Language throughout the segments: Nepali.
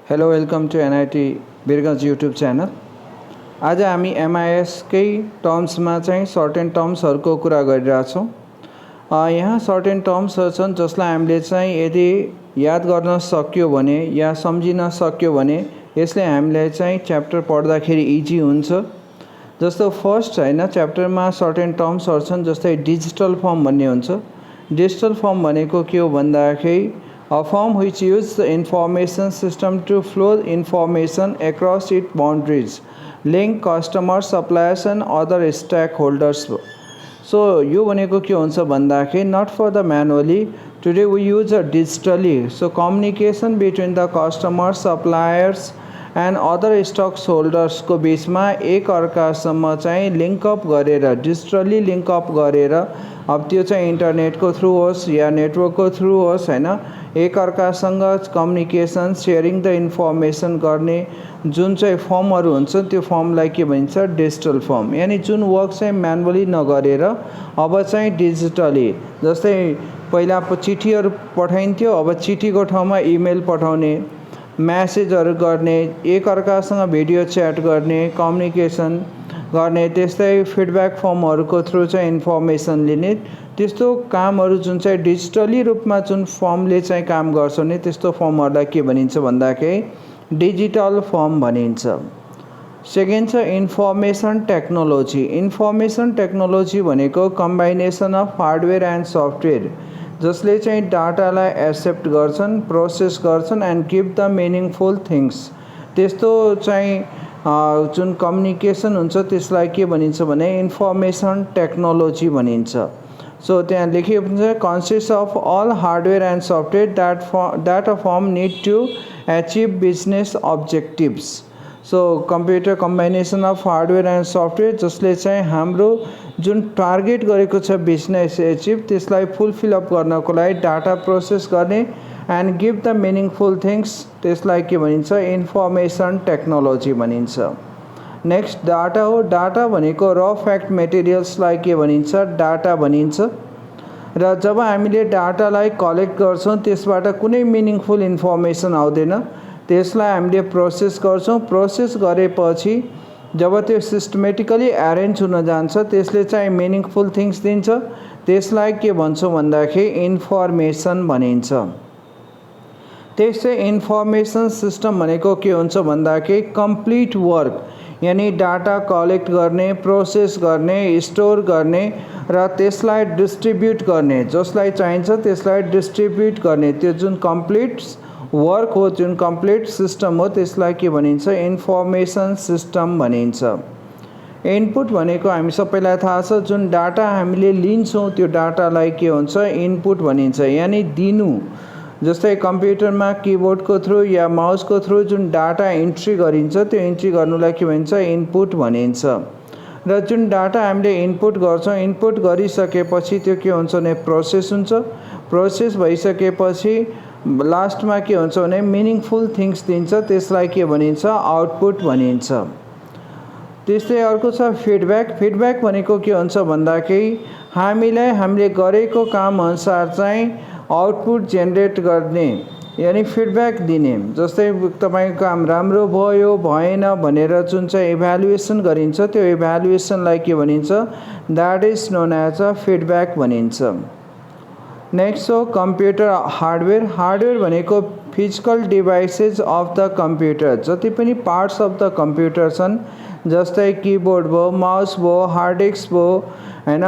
Hello welcome to NIT Birgunj YouTube channel. आज हामी एमआईएसकै टर्म्समा चाहिँ सर्ट एन्ड टर्म्सहरूको कुरा गरिरहेछौँ। यहाँ सर्ट एन्ड टर्म्सहरू छन् जसलाई हामीले चाहिँ यदि याद गर्न सक्यो भने या सम्झिन सक्यो भने यसले हामीलाई चाहिँ च्याप्टर पढ्दाखेरि इजी हुन्छ। जस्तो फर्स्ट हैन च्याप्टरमा सर्ट एन्ड टर्म्सहरू छन् जस्तै डिजिटल फर्म भन्ने हुन्छ। डिजिटल फर्म भनेको के हो भन्दाखेरि a firm which uses the information system to flow information across its boundaries, link customers, suppliers and other stakeholders. So यो भनेको के हुन्छ भन्दाखेरि not for the manually, today we use it digitally. So communication between the customers, suppliers and other stakeholders को बीचमा एक अर्कासँग चाहिँ लिंक अप गरेर डिजिटली लिंक अप गरेर अब त्यो चाहिँ इन्टरनेटको थ्रु होस् या नेटवर्कको थ्रु होस् हैन एक अर्कासँग कम्युनिकेसन शेयरिङ द इन्फर्मेसन गर्ने जुन चाहिँ फर्महरू हुन्छ त्यो फर्मलाई के भनिन्छ डिजिटल फर्म। यानी जुन वर्क चाहिँ म्यानुअली नगरेर अब चाहिँ डिजिटली जस्तै पहिला चिठीहरू पठाइन्थ्यो अब चिठीको ठाउँमा इमेल पठाउने म्यासेजहरू गर्ने एक अर्कासँग भिडियो च्याट गर्ने कम्युनिकेसन गर्ने त्यस्तै फिडब्याक फर्महरूको थ्रु चाहिँ इन्फर्मेसन लिने त्यस्तो कामहरू जुन चाहिँ डिजिटली रूपमा जुन फर्मले चाहिँ काम गर्छ नि त्यस्तो फर्महरूलाई के भनिन्छ भन्दाखेरि डिजिटल फर्म भनिन्छ। सेकेन्ड छ इन्फर्मेसन टेक्नोलोजी। इन्फर्मेसन टेक्नोलोजी भनेको कम्बाइनेसन अफ हार्डवेयर एन्ड सफ्टवेयर जसले चाहिँ डाटालाई एक्सेप्ट गर्छन् प्रोसेस गर्छन् and give the meaningful things. त्यस्तो चाहिँ जुन कम्युनिकेसन हुन्छ त्यसलाई के भनिन्छ भने इन्फर्मेसन टेक्नोलोजी भनिन्छ। सो त्यहाँ लेखिएको हुन्छ consist of all hardware and software that a firm need to achieve business objectives. So computer combination of hardware and software जसले चाहिँ हाम्रो जुन टार्गेट गरेको छ बिजनेस एचिभ त्यसलाई फुलफिल अप गर्नको लागि डाटा प्रोसेस गर्ने and give the meaningful things त्यसलाई के भनिन्छ इन्फर्मेसन टेक्नोलोजी भनिन्छ। नेक्स्ट डाटा हो। डाटा भनेको र फ्याक्ट मेटेरियल्सलाई के भनिन्छ डाटा भनिन्छ र जब हामीले डाटालाई कलेक्ट गर्छौँ त्यसबाट कुनै मिनिङफुल इन्फर्मेसन आउँदैन त्यसलाई हामीले प्रोसेस गर्छौँ। प्रोसेस गरेपछि जब त्यो सिस्टमेटिकली एरेन्ज हुन जान्छ त्यसले चाहिँ मिनिङफुल थिङ्स दिन्छ त्यसलाई के भन्छौँ भन्दाखेरि इन्फर्मेसन भनिन्छ। त्यस्तै इन्फर्मेसन सिस्टम भनेको के हुन्छ भन्दाखेरि कम्प्लिट वर्क यानी डाटा कलेक्ट गर्ने प्रोसेस गर्ने स्टोर गर्ने र त्यसलाई डिस्ट्रिब्युट गर्ने जसलाई चाहिन्छ त्यसलाई डिस्ट्रिब्युट गर्ने त्यो जुन कम्प्लिट वर्क हो जुन कम्प्लिट सिस्टम हो त्यसलाई के भनिन्छ इन्फर्मेसन सिस्टम भनिन्छ। इनपुट भनेको हामी सबैलाई थाहा छ जुन डाटा हामीले लिन्छौँ त्यो डाटालाई के हुन्छ इनपुट भनिन्छ यानी दिनु। जस्तै कम्प्युटरमा किबोर्डको थ्रु या माउसको थ्रु जुन डाटा इन्ट्री गरिन्छ त्यो इन्ट्री गर्नुलाई के भनिन्छ इनपुट भनिन्छ। र जुन डाटा हामीले इनपुट गर्छौँ इनपुट गरिसकेपछि त्यो के हुन्छ भने प्रोसेस हुन्छ। प्रोसेस भइसकेपछि लास्टमा के हुन्छ भने मिनिङफुल थिङ्स दिन्छ त्यसलाई के भनिन्छ आउटपुट भनिन्छ। त्यस्तै अर्को छ फिडब्याक। फिडब्याक भनेको के हुन्छ भन्दाखेरि हामीले गरेको काम अनुसार चाहिँ आउटपुट जेनेरेट गर्ने यानी फिडब्याक दिने। जस्तै तपाईको काम राम्रो भयो भएन भनेर जुन चाहिँ इभ्यालुएसन गरिन्छ त्यो इभ्यालुएसनलाई के भनिन्छ that is known as a feedback भनिन्छ। नेक्स्ट हो कम्प्युटर हार्डवेयर। हार्डवेयर भनेको physical devices of the computer जति पनि पार्ट्स अफ द कम्प्युटर छन् जस्तै किबोर्ड भयो माउस भयो हार्ड डिस्क भयो हैन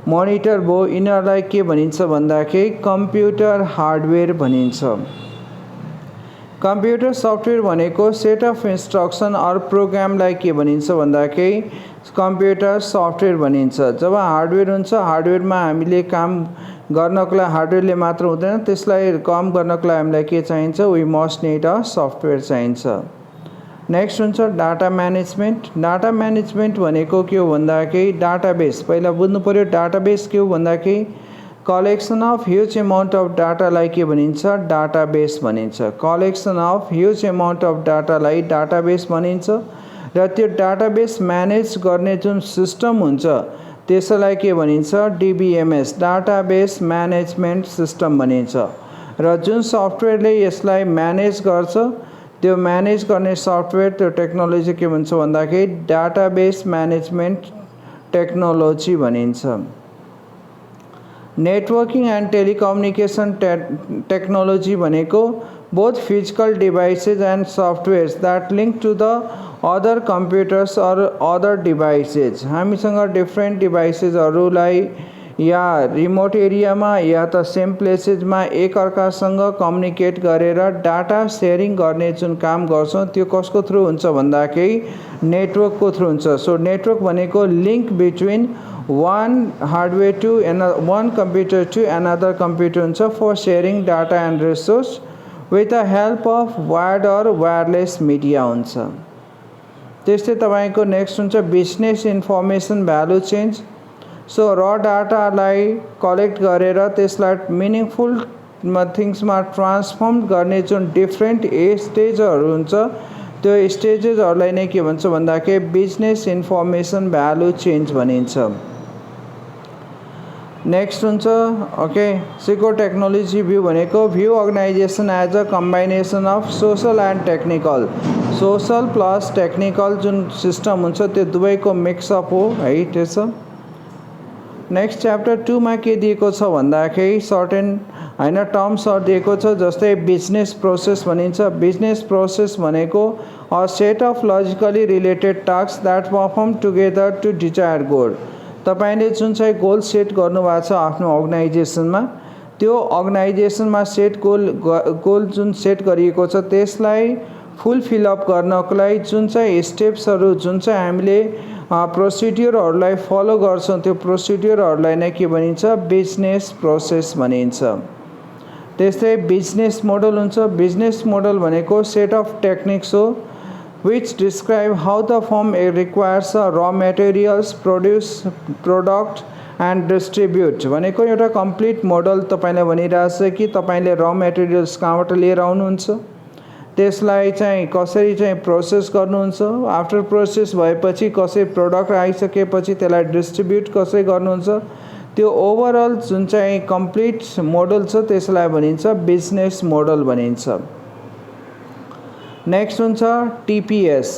मोनिटर भयो यिनीहरूलाई के भनिन्छ भन्दाखेरि कम्प्युटर हार्डवेयर भनिन्छ। कम्प्युटर सफ्टवेयर भनेको सेट अफ इन्स्ट्रक्सन अर प्रोग्रामलाई के भनिन्छ भन्दाखेरि कम्प्युटर सफ्टवेयर भनिन्छ। जब हार्डवेयर हुन्छ हार्डवेयरमा हामीले काम गर्नको लागि हार्डवेयरले मात्र हुँदैन त्यसलाई काम गर्नको लागि हामीलाई के चाहिन्छ we must need a software चाहिन्छ। नेक्स्ट हुन्छ डाटा म्यानेजमेन्ट। डाटा म्यानेजमेन्ट भनेको के हो भन्दाखेरि डाटाबेस। पहिला बुझ्नु पर्यो डाटाबेस के हो भन्दाखेरि collection of huge amount of डाटालाई के भनिन्छ डाटाबेस भनिन्छ। Collection of huge amount of डाटालाई डाटाबेस भनिन्छ र त्यो डाटाबेस म्यानेज गर्ने जुन सिस्टम हुन्छ त्यसलाई के भनिन्छ डिबिएमएस डाटाबेस म्यानेजमेन्ट सिस्टम भनिन्छ। र जुन सफ्टवेयरले यसलाई म्यानेज गर्छ त्यो म्यानेज गर्ने सफ्टवेयर त्यो टेक्नोलोजी के भन्छ भन्दाखेरि डाटाबेस म्यानेजमेन्ट टेक्नोलोजी भनिन्छ। नेटवर्किङ एन्ड टेलिकम्युनिकेसन टेक्नोलोजी भनेको both physical devices and softwares that link to the other computers और अदर डिभाइसेस। हामीसँग डिफ्रेन्ट डिभाइसेसहरूलाई या रिमोट एरियामा या त सेम प्लेसेसमा एकअर्कासँग कम्युनिकेट गरेर डाटा सेयरिङ गर्ने जुन काम गर्छौँ त्यो कसको थ्रु हुन्छ भन्दाखेरि नेटवर्कको थ्रु हुन्छ। सो नेटवर्क भनेको link between one hardware to one computer to another computer हुन्छ for sharing data and resource with the help of wired or wireless media हुन्छ। त्यस्तै तपाईको नेक्स्ट हुन्छ business information value change. So र डाटालाई कलेक्ट गरेर त्यसलाई मिनिङफुल थिङ्समा ट्रान्सफर्म गर्ने जुन डिफ्रेन्ट स्टेजहरू हुन्छ त्यो स्टेजेसहरूलाई नै के भन्छ भन्दाखेरि बिजनेस इन्फर्मेसन भ्यालु चेन्ज भनिन्छ। नेक्स्ट हुन्छ ओके सिको टेक्नोलोजी भ्यू भनेको view organization as a combination of social and technical. Social plus technical जुन सिस्टम हुन्छ त्यो दुवैको मिक्सअप हो है त्यसो। नेक्स्ट च्याप्टर 2 मा के दिएको छ भन्दाखेरि सर्टेन हैन टर्म्सहरु दिएको छ जस्तै बिजनेस प्रोसेस भनिन्छ। बिजनेस प्रोसेस भनेको a set of logically related task that perform together to desired goal. तपाईले जुन चाहिँ गोल सेट गर्नुभएको छ आफ्नो अर्गनाइजेसनमा त्यो अर्गनाइजेसनमा सेट गोल जुन सेट गरिएको छ त्यसलाई फुलफिल अप गर्नको लागि जुन चाहिँ स्टेप्सहरू जुन चाहिँ हामीले प्रोसिड्युरहरूलाई फलो गर्छौं त्यो प्रोसिड्युरहरूलाई नै के भनिन्छ बिजनेस प्रोसेस भनिन्छ। त्यस्तै बिजनेस मोडल हुन्छ। बिजनेस मोडल भनेको सेट अफ टेक्निक्स हो which describe how the firm requires raw materials, produce product and distribute भनेको एउटा कम्प्लिट मोडल तपाईले भनिरहेछ कि तपाईले र मेटेरियल्स कहाँबाट लिएर आउनुहुन्छ त्यसलाई चाहिँ कसरी चाहिँ प्रोसेस गर्नुहुन्छ आफ्टर प्रोसेस भएपछि कसरी प्रोडक्ट आइसकेपछि त्यसलाई डिस्ट्रिब्युट कसरी गर्नुहुन्छ त्यो ओभरअल जुन चाहिँ कम्प्लिट मोडल छ त्यसलाई भनिन्छ बिजनेस मोडल भनिन्छ। नेक्स्ट हुन्छ टीपीएस।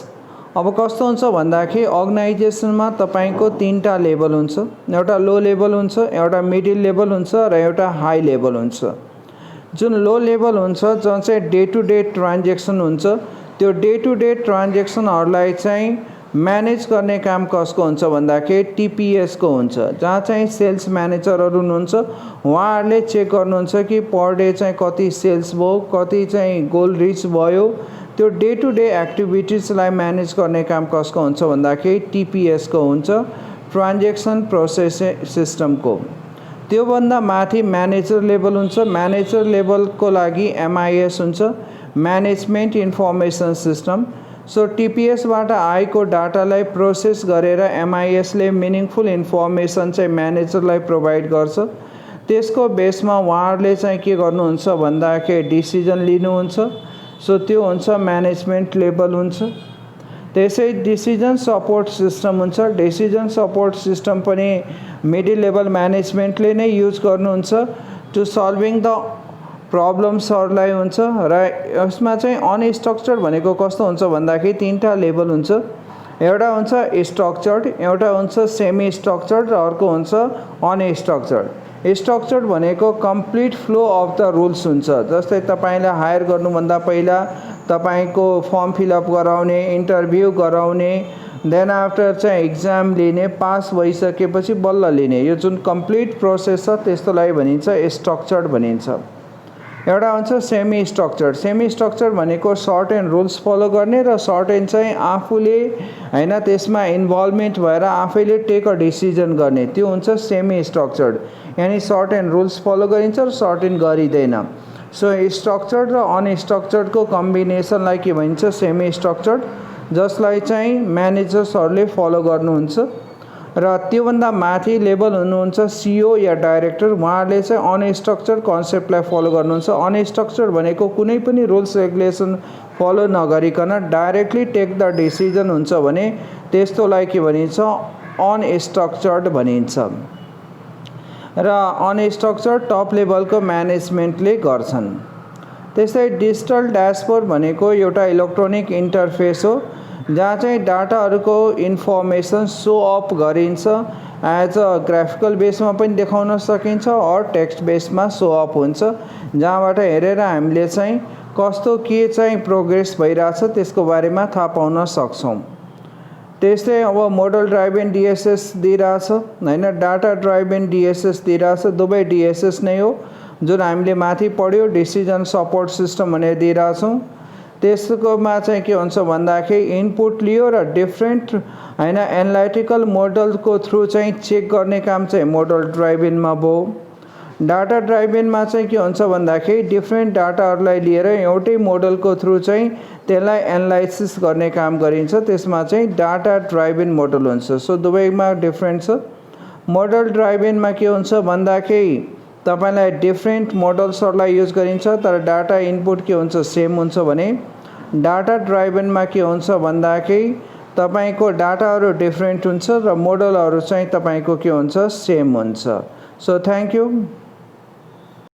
अब कस्तो हुन्छ भन्दाखेरि अर्गनाइजेसनमा तपाईको तीनटा लेभल हुन्छ। एउटा लो लेभल हुन्छ, एउटा मिडल लेभल हुन्छ र एउटा हाई लेभल हुन्छ। जुन लो लेभल हुन्छ जुन चाहिँ डे टु डे ट्रान्ज्याक्सन हुन्छ त्यो डे टु डे ट्रान्ज्याक्सनहरूलाई चाहिँ म्यानेज गर्ने काम कसको हुन्छ भन्दाखेरि टीपीएस को हुन्छ। जहाँ चाहिँ सेल्स म्यानेजरहरू हुनुहुन्छ उहाँहरूले चेक गर्नुहुन्छ कि पर डे चाहिँ कति सेल्स भयो कति चाहिँ गोल रिच भयो त्यो डे टु डे एक्टिभिटीजलाई म्यानेज गर्ने काम कसको हुन्छ भन्दाखेरि टीपीएस को हुन्छ ट्रान्ज्याक्सन प्रोसेस सिस्टमको। त्यो भन्दा माथि म्यानेजर लेभल हुन्छ। म्यानेजर लेभलको लागि एमआईएस हुन्छ management information system. So TPS बाट आएको डाटालाई प्रोसेस गरेर एमआईएस ले मिनिङफुल इन्फर्मेसन चाहिँ म्यानेजरलाई प्रोवाइड गर्छ। त्यसको बेसमा उहाँहरूले चाहिँ के गर्नुहुन्छ भन्दाखेरि डिसिजन लिनुहुन्छ। सो त्यो हुन्छ म्यानेजमेन्ट लेभल हुन्छ। त्यसै डिसिजन सपोर्ट सिस्टम हुन्छ। डिसिजन सपोर्ट सिस्टम पनि मिडल लेभल म्यानेजमेन्टले नै युज गर्नुहुन्छ टु सल्भिङ द प्रब्लम्सहरूलाई हुन्छ र यसमा चाहिँ अनस्ट्रक्चर्ड भनेको कस्तो हुन्छ भन्दाखेरि तीनटा लेभल हुन्छ। एउटा हुन्छ स्ट्रक्चर्ड, एउटा हुन्छ सेमी स्ट्रक्चर्ड र अर्को हुन्छ अनस्ट्रक्चर्ड। स्ट्रक्चर्ड भनेको complete flow of the rules हुन्छ। जस्तै तपाईले हायर गर्नुभन्दा पहिला तपाईको फर्म फिलअप गराउने, इन्टरभ्यू गराउने, देन आफ्टर चाहिँ एक्जाम लिने, पास भइसकेपछि बल्ल लिने, यो जुन कम्प्लिट प्रोसेस छ त्यस्तोलाई भनिन्छ स्ट्रक्चर्ड भनिन्छ। एउटा हुन्छ सेमी स्ट्रक्चर्ड। सेमी स्ट्रक्चर्ड भनेको सर्ट एन्ड रुल्स फलो गर्ने र सर्ट एन्ड चाहिँ आफूले हैन त्यसमा इन्भल्भमेन्ट भएर आफैले टेक अ डिसिजन गर्ने त्यो हुन्छ सेमी स्ट्रक्चर्ड। यानी सर्ट एन्ड रुल्स फलो गरिन्छ र सर्ट एन्ड गरिदैन। सो स्ट्रक्चर्ड र अनस्ट्रक्चर्ड को कम्बिनेसनलाई के भनिन्छ सेमी स्ट्रक्चर्ड, जसलाई चाहिँ म्यानेजर्सहरूले फलो गर्नुहुन्छ। र त्यो भन्दा माथि लेभल हुनुहुन्छ सीईओ या डाइरेक्टर, उहाँहरूले चाहिँ अनस्ट्रक्चर्ड कन्सेप्टलाई फलो गर्नुहुन्छ। अनस्ट्रक्चर्ड भनेको कुनै पनि रुल्स रेगुलेसन फलो नगरिकन डाइरेक्टली टेक द डिसिजन हुन्छ भने त्यस्तोलाई के भनिन्छ अनस्ट्रक्चर्ड भनिन्छ। र अनस्ट्रक्चर्ड टप लेभलको म्यानेजमेन्टले गर्छन्। त्यस्तै डिजिटल ड्यासबोर्ड भनेको एउटा इलेक्ट्रोनिक इन्टरफेस हो जहाँ चाहिँ डाटाहरूको इन्फर्मेसन सो अप गरिन्छ। एज अ ग्राफिकल बेसमा पनि देखाउन सकिन्छ और टेक्स्ट बेसमा सो अप हुन्छ, जहाँबाट हेरेर हामीले चाहिँ कस्तो के चाहिँ प्रोग्रेस भइरहेछ त्यसको बारेमा थाहा पाउन सक्छौँ। त्यस्तै अब मोडल ड्राइभन डिएसएस दिइरहेछ हैन, डाटा ड्राइभन डिएसएस दिइरहेछ, दुवै डिएसएस नै हो जुन हामीले माथि पढ्यो डिसिजन सपोर्ट सिस्टम भनेर दिइरहेछौँ। त्यसकोमा चाहिँ के हुन्छ भन्दाखेरि इनपुट लियो र डिफ्रेन्ट हैन एनालाइटिकल मोडलको थ्रु चाहिँ चेक गर्ने काम चाहिँ मोडल ड्राइभनमा भयो। डाटा ड्राइभनमा चाहिँ के हुन्छ भन्दाखेरि डिफ्रेन्ट डाटाहरूलाई लिएर एउटै मोडलको थ्रु चाहिँ त्यसलाई एनालाइसिस गर्ने काम गरिन्छ, त्यसमा चाहिँ डाटा ड्राइभन मोडल हुन्छ। सो दुवैमा डिफ्रेन्ट छ। मोडल ड्राइभनमा के हुन्छ भन्दाखेरि तपाईलाई डिफ्रेन्ट मोडल्सहरूलाई युज गरिन्छ तर डाटा इनपुट के हुन्छ सेम हुन्छ भने डाटा ड्राइभनमा के हुन्छ भन्दाखेरि तपाईको डाटाहरू डिफ्रेन्ट हुन्छ र मोडलहरू चाहिँ तपाईको के हुन्छ सेम हुन्छ। So thank you.